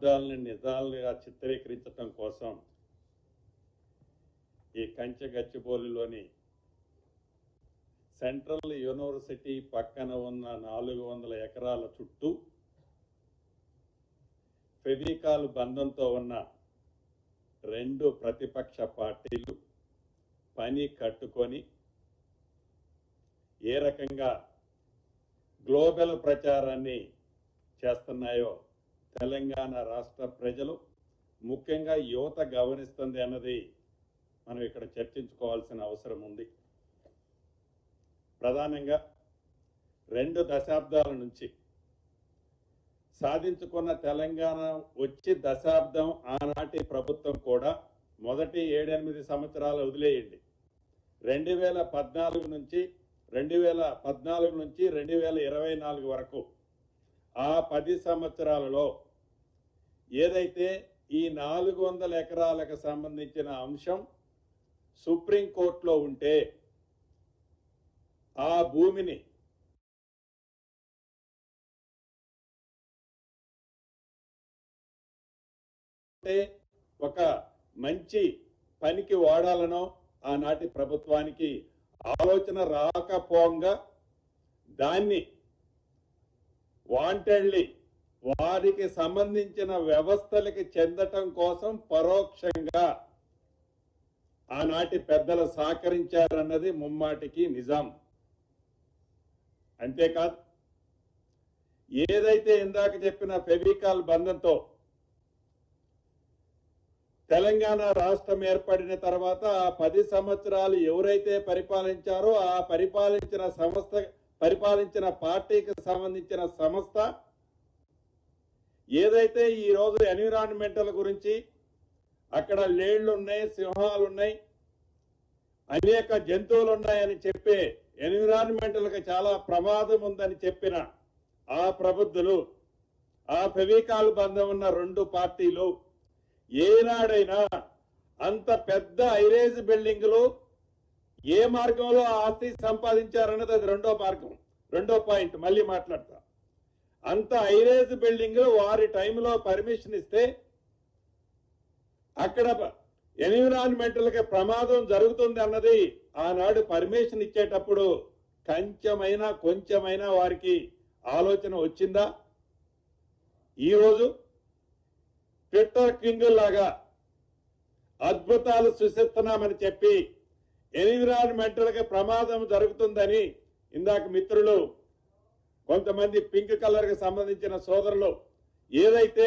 నిజాలుగా చిత్రీకరించడం కోసం ఈ కంచె గచ్చిబౌలిలోని సెంట్రల్ యూనివర్సిటీ పక్కన ఉన్న 400 ఎకరాల చుట్టూ ఫెవికాల్ బంధంతో ఉన్న 2 ప్రతిపక్ష పార్టీలు పని కట్టుకొని ఏ రకంగా గ్లోబల్ ప్రచారాన్ని చేస్తున్నాయో తెలంగాణ రాష్ట్ర ప్రజలు ముఖ్యంగా యువత గమనిస్తుంది అన్నది మనం ఇక్కడ చర్చించుకోవాల్సిన అవసరం ఉంది. ప్రధానంగా 2 దశాబ్దాల నుంచి సాధించుకున్న తెలంగాణ వచ్చి దశాబ్దం ఆనాటి ప్రభుత్వం కూడా మొదటి 7-8 సంవత్సరాలు వదిలేయండి, 2014 నుంచి 2024 వరకు ఆ 10 సంవత్సరాలలో ఏదైతే ఈ 400 ఎకరాలకు సంబంధించిన అంశం సుప్రీంకోర్టులో ఉంటే ఆ భూమిని ఒక మంచి పనికి వాడాలనో ఆనాటి ప్రభుత్వానికి ఆలోచన రాకపోగా దాన్ని వాంటెడ్లీ వారికి సంబంధించిన వ్యవస్థలకి చెందటం కోసం పరోక్షంగా ఆనాటి పెద్దలు సహకరించారన్నది ముమ్మాటికి నిజం. అంతేకాదు, ఏదైతే ఇందాక చెప్పిన ఫెవికాల్ బంధంతో తెలంగాణ రాష్ట్రం ఏర్పడిన తర్వాత ఆ 10 సంవత్సరాలు ఎవరైతే పరిపాలించారో ఆ పరిపాలించిన పార్టీకి సంబంధించిన సంస్థ ఏదైతే ఈ రోజు ఎన్విరాన్మెంటల్ గురించి అక్కడ లేళ్లు ఉన్నాయి, సింహాలు ఉన్నాయి, అనేక జంతువులు ఉన్నాయని చెప్పే ఎన్విరాన్మెంటల్కి చాలా ప్రమాదం ఉందని చెప్పిన ఆ ప్రబుద్ధులు, ఆ ఫెవికాల్ బంధం ఉన్న 2 పార్టీలు ఏనాడైనా అంత పెద్ద ఐరేజ్ బిల్డింగ్లు ఏ మార్గంలో ఆస్తి సంపాదించారన్నది అది రెండో పాయింట్ మళ్ళీ మాట్లాడతా. అంత ఐరేజ్ బిల్డింగ్లు వారి టైంలో పర్మిషన్ ఇస్తే అక్కడ ఎన్విరాన్మెంటల్కి ప్రమాదం జరుగుతుంది అన్నది ఆనాడు పర్మిషన్ ఇచ్చేటప్పుడు కొంచెమైనా వారికి ఆలోచన వచ్చిందా? ఈరోజు ట్విట్టర్ కింగ్ లాగా అద్భుతాలు సృష్టిస్తున్నామని చెప్పి ఎన్విరాన్మెంటల్కి ప్రమాదం జరుగుతుందని ఇందాక మిత్రులు కొంతమంది పింక్ కలర్కి సంబంధించిన సోదరులు ఏదైతే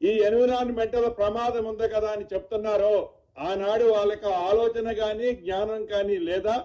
ఈ ఎన్విరాన్మెంటల్ ప్రమాదం ఉంది కదా అని చెప్తున్నారో ఆనాడు వాళ్ళకి ఆలోచన కానీ జ్ఞానం కానీ లేదా?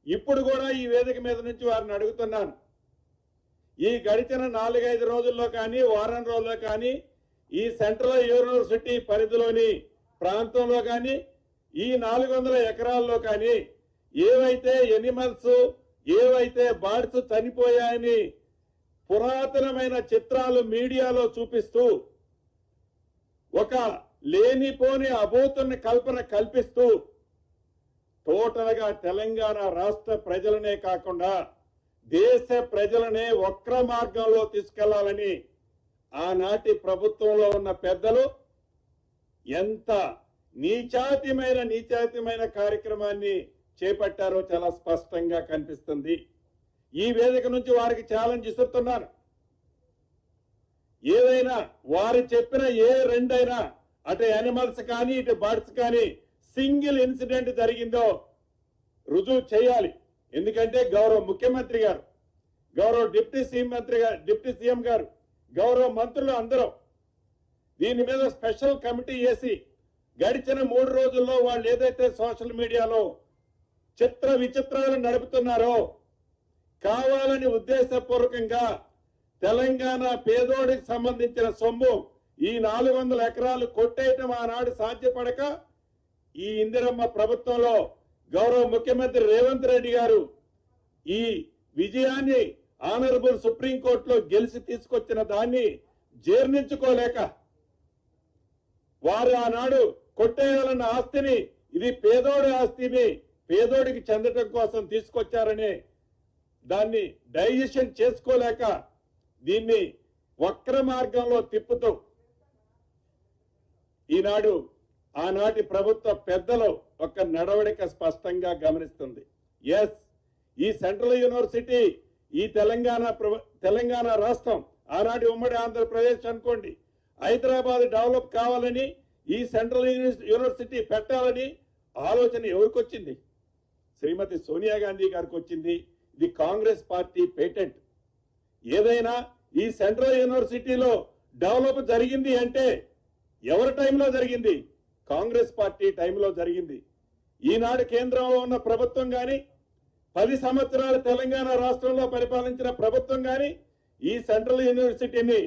ఇప్పుడు కూడా ఈ వేదిక మీద నుంచి వారిని అడుగుతున్నాను, ఈ గడిచిన 4-5 రోజుల్లో కానీ వారం రోజుల్లో కానీ ఈ సెంట్రల్ యూనివర్సిటీ పరిధిలోని ప్రాంతంలో కానీ ఈ 400 ఎకరాల్లో కానీ ఏవైతే ఎనిమల్స్, ఏవైతే బర్డ్స్ చనిపోయాయని పురాతనమైన చిత్రాలు మీడియాలో చూపిస్తూ ఒక లేనిపోని అభూతుని కల్పన కల్పిస్తూ టోటల్ గా తెలంగాణ రాష్ట్ర ప్రజలనే కాకుండా దేశ ప్రజలనే వక్ర మార్గంలో తీసుకెళ్లాలని ఆనాటి ప్రభుత్వంలో ఉన్న పెద్దలు ఎంత నీచాతిమైన కార్యక్రమాన్ని చేపట్టారో చాలా స్పష్టంగా కనిపిస్తుంది. ఈ వేదిక నుంచి వారికి ఛాలెంజ్ ఇస్తున్నాను, ఏదైనా వారు చెప్పిన ఏ 2 అయినా అటు యానిమల్స్ కానీ ఇటు బర్డ్స్ కానీ సింగిల్ ఇన్సిడెంట్ జరిగిందో రుజువు చేయాలి. ఎందుకంటే గౌరవ ముఖ్యమంత్రి గారు, గౌరవ డిప్యూటీ సీఎం గారు, గౌరవ మంత్రులు అందరూ దీని మీద స్పెషల్ కమిటీ వేసి గడిచిన 3 రోజుల్లో వాళ్ళు ఏదైతే సోషల్ మీడియాలో చిత్ర విచిత్రాలు నడుపుతున్నారో కావాలని ఉద్దేశపూర్వకంగా తెలంగాణ పేదోడికి సంబంధించిన సొమ్ము ఈ 400 ఎకరాలు కొట్టేయటం ఆనాడు సాధ్యపడక ఈ ఇందిరమ్మ ప్రభుత్వంలో గౌరవ ముఖ్యమంత్రి రేవంత్ రెడ్డి గారు ఈ విజయాన్ని ఆనరబుల్ సుప్రీంకోర్టులో గెలిచి తీసుకొచ్చిన దాన్ని జీర్ణించుకోలేక వారు ఆనాడు కొట్టేయాలన్న ఆస్తిని ఇది పేదోడి ఆస్తిని పేదోడికి చెందటం కోసం తీసుకొచ్చారని దాన్ని డైజెషన్ చేసుకోలేక దీన్ని వక్ర మార్గంలో తిప్పుతూ ఈనాడు ఆనాటి ప్రభుత్వ పెద్దలు ఒక నడవడిక స్పష్టంగా గమనిస్తుంది. ఎస్, ఈ సెంట్రల్ యూనివర్సిటీ, ఈ తెలంగాణ రాష్ట్రం, ఆనాటి ఉమ్మడి ఆంధ్రప్రదేశ్ అనుకోండి, హైదరాబాద్ డెవలప్ కావాలని ఈ సెంట్రల్ యూనివర్సిటీ పెట్టాలని ఆలోచన ఎవరికి వచ్చింది? శ్రీమతి సోనియా గాంధీ గారికి వచ్చింది. ఇది కాంగ్రెస్ పార్టీ పేటెంట్. ఏదైనా ఈ సెంట్రల్ యూనివర్సిటీలో డెవలప్ జరిగింది అంటే ఎవరి టైంలో జరిగింది? కాంగ్రెస్ పార్టీ టైంలో జరిగింది. ఈనాడు కేంద్రంలో ఉన్న ప్రభుత్వం కానీ, 10 సంవత్సరాలు తెలంగాణ రాష్ట్రంలో పరిపాలించిన ప్రభుత్వం కానీ ఈ సెంట్రల్ యూనివర్సిటీని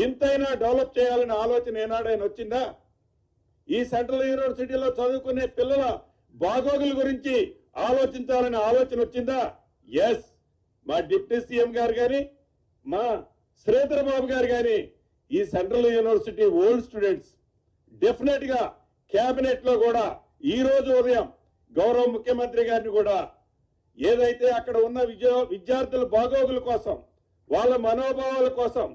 ఇంతైనా డెవలప్ చేయాలనే ఆలోచన ఏనాడైనా వచ్చిందా? ఈ సెంట్రల్ యూనివర్సిటీలో చదువుకునే పిల్లల బాగోగుల గురించి ఆలోచించాలనే ఆలోచన వచ్చిందా? ఎస్, మా డిప్యూటీ సీఎం గారు కానీ, మా శ్రీధర్ బాబు గారు కానీ ఈ central university old students definite గా కేబినెట్ లో కూడా ఈ రోజు ఉదయం గౌరవ ముఖ్యమంత్రి గారిని కూడా ఏదైతే అక్కడ ఉన్న విద్యార్థుల బాగోగుల కోసం, వాళ్ళ మనోభావాల కోసం,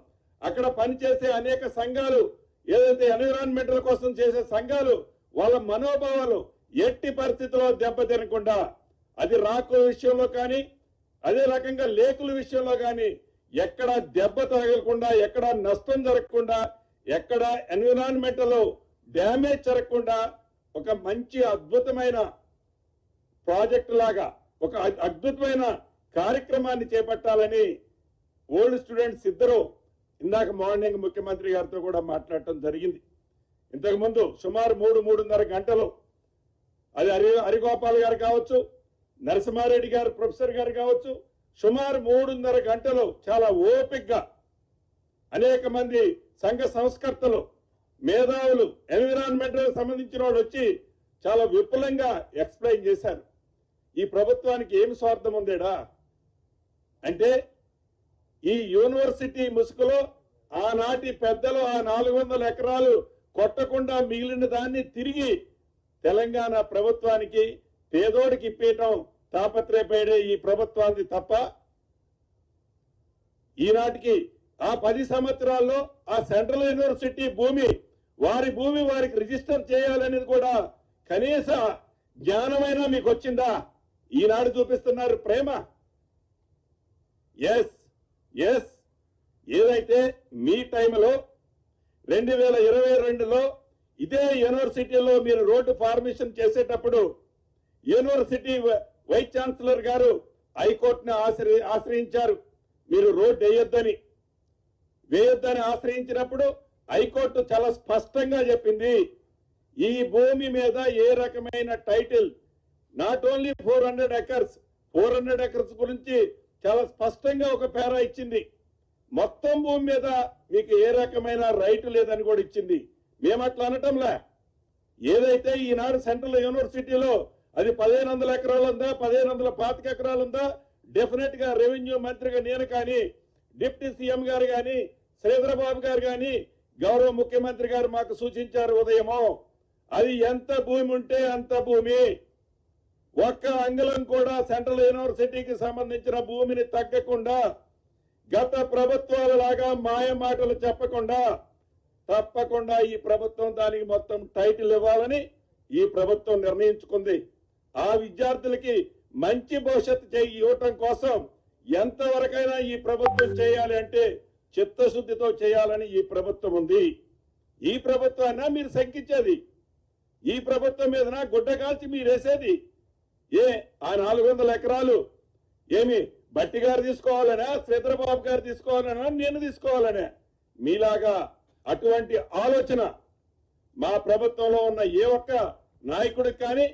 అక్కడ పనిచేసే అనేక సంఘాలు, ఏదైతే ఎన్విరాన్మెంటల్ కోసం చేసే సంఘాలు, వాళ్ళ మనోభావాలు ఎట్టి పరిస్థితుల్లో దెబ్బతినకుండా, అది రాకుల విషయంలో కానీ, అదే రకంగా లేకుల విషయంలో కానీ ఎక్కడ దెబ్బ తగలకుండా, ఎక్కడ నష్టం జరగకుండా, ఎక్కడ ఎన్విరాన్మెంటల్ డ్యామేజ్ జరగకుండా ఒక మంచి అద్భుతమైన ప్రాజెక్టు లాగా ఒక అద్భుతమైన కార్యక్రమాన్ని చేపట్టాలని ఓల్డ్ స్టూడెంట్స్ ఇద్దరు ఇందాక మార్నింగ్ ముఖ్యమంత్రి గారితో కూడా మాట్లాడటం జరిగింది. ఇంతకు ముందు సుమారు 3-3.5 గంటలు అది హరిగోపాల్ గారు కావచ్చు, నరసింహారెడ్డి గారు ప్రొఫెసర్ గారు కావచ్చు, సుమారు 3.5 గంటలు చాలా ఓపికగా అనేక మంది సంఘ సంస్కర్తలు, మేధావులు, ఎన్విరాన్మెంటల్ సంబంధించిన వాళ్ళు వచ్చి చాలా విపులంగా ఎక్స్ప్లెయిన్ చేశారు. ఈ ప్రభుత్వానికి ఏమి స్వార్థం ఉందేడా అంటే, ఈ యూనివర్సిటీ ముసుగులో ఆనాటి పెద్దలు ఆ 400 ఎకరాలు కొట్టకుండా మిగిలిన దాన్ని తిరిగి తెలంగాణ ప్రభుత్వానికి పేదోడికి ఇప్పేయటం తాపత్రయపడే ఈ ప్రభుత్వానికి తప్ప, ఈనాటికి ఆ 10 సంవత్సరాల్లో ఆ సెంట్రల్ యూనివర్సిటీ భూమి వారికి రిజిస్టర్ చేయాలనేది కూడా కనీస జ్ఞానమైనా మీకు వచ్చిందా? ఈనాడు చూపిస్తున్నారు ప్రేమ. ఎస్, ఏదైతే మీ టైంలో 2022లో ఇదే యూనివర్సిటీలో మీరు రోడ్డు ఫార్మేషన్ చేసేటప్పుడు యూనివర్సిటీ వైస్ ఛాన్సలర్ గారు హైకోర్టును ఆశ్రయించారు. మీరు రోడ్డు వేయొద్దని ఆశ్రయించినప్పుడు హైకోర్టు చాలా స్పష్టంగా చెప్పింది, ఈ భూమి మీద ఏ రకమైన టైటిల్, నాట్ ఓన్లీ 400 ఎకర్స్ గురించి చాలా స్పష్టంగా ఒక పేరా ఇచ్చింది. మొత్తం భూమి మీద మీకు ఏ రకమైన రైట్ లేదని కూడా ఇచ్చింది. మేము అట్లా అనటంలే. ఏదైతే ఈనాడు సెంట్రల్ యూనివర్సిటీలో అది 1500 ఎకరాలు ఉందా, 1525 ఎకరాలు ఉందా, డెఫినెట్ గా రెవెన్యూ మంత్రిగా నేను కానీ, డిప్యూటీ సీఎం గారు కానీ, శ్రీధర్ బాబు గారు కానీ, గౌరవ ముఖ్యమంత్రి గారు మాకు సూచించారు ఉదయమో, అది ఎంత భూమి ఉంటే అంత భూమి, ఒక్క అంగుళం కూడా సెంట్రల్ యూనివర్సిటీకి సంబంధించిన భూమిని తగ్గకుండా, గత ప్రభుత్వాల లాగా మాయ మాటలు చెప్పకుండా తప్పకుండా ఈ ప్రభుత్వం దానికి మొత్తం టైటిల్ ఇవ్వాలని ఈ ప్రభుత్వం నిర్ణయించుకుంది. ఆ విద్యార్థులకి మంచి భవిష్యత్తు ఇవ్వటం కోసం ఎంతవరకైనా ఈ ప్రభుత్వం చేయాలి అంటే చిత్తశుద్ధితో చేయాలని ఈ ప్రభుత్వం ఉంది. ఈ ప్రభుత్వాన్ని మీరు శంకించేది, ఈ ప్రభుత్వం మీదన గుడ్డ కాల్చి మీరు వేసేది. ఆ 400 ఎకరాలు ఏమి బట్టి గారు తీసుకోవాలనా, శ్రీధర్ బాబు గారు తీసుకోవాలనా, నేను తీసుకోవాలనే? మీలాగా అటువంటి ఆలోచన మా ప్రభుత్వంలో ఉన్న ఏ ఒక్క నాయకుడికి కానీ,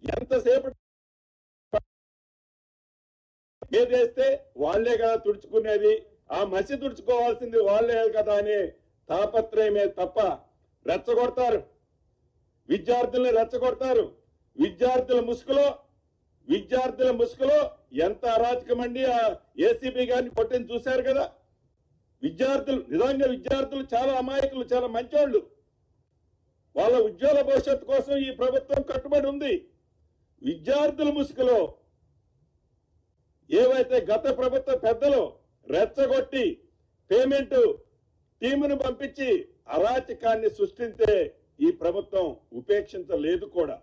ఎంతసేపు ఏదేస్తే వాళ్లే కదా తుడుచుకునేది, ఆ మసి తుడుచుకోవాల్సింది వాళ్లే కదా అనే తాపత్రయమే తప్ప రెచ్చగొడతారు, విద్యార్థుల్ని రెచ్చగొడతారు. విద్యార్థుల ముసుగులో ఎంత అరాచకమండి. ఆ ఏసీబీ గారిని కొట్టిని చూశారు కదా. విద్యార్థులు చాలా అమాయకులు, చాలా మంచోళ్ళు. వాళ్ళ ఉజ్వల భవిష్యత్తు కోసం ఈ ప్రభుత్వం కట్టుబడి ఉంది. విద్యార్థుల ముసుగులో ఏవైతే గత ప్రభుత్వ పెద్దలు రెచ్చగొట్టి పేమెంట్ టీమును పంపించి అరాచకాన్ని సృష్టించే ఈ ప్రభుత్వం ఉపేక్షించలేదు కూడా.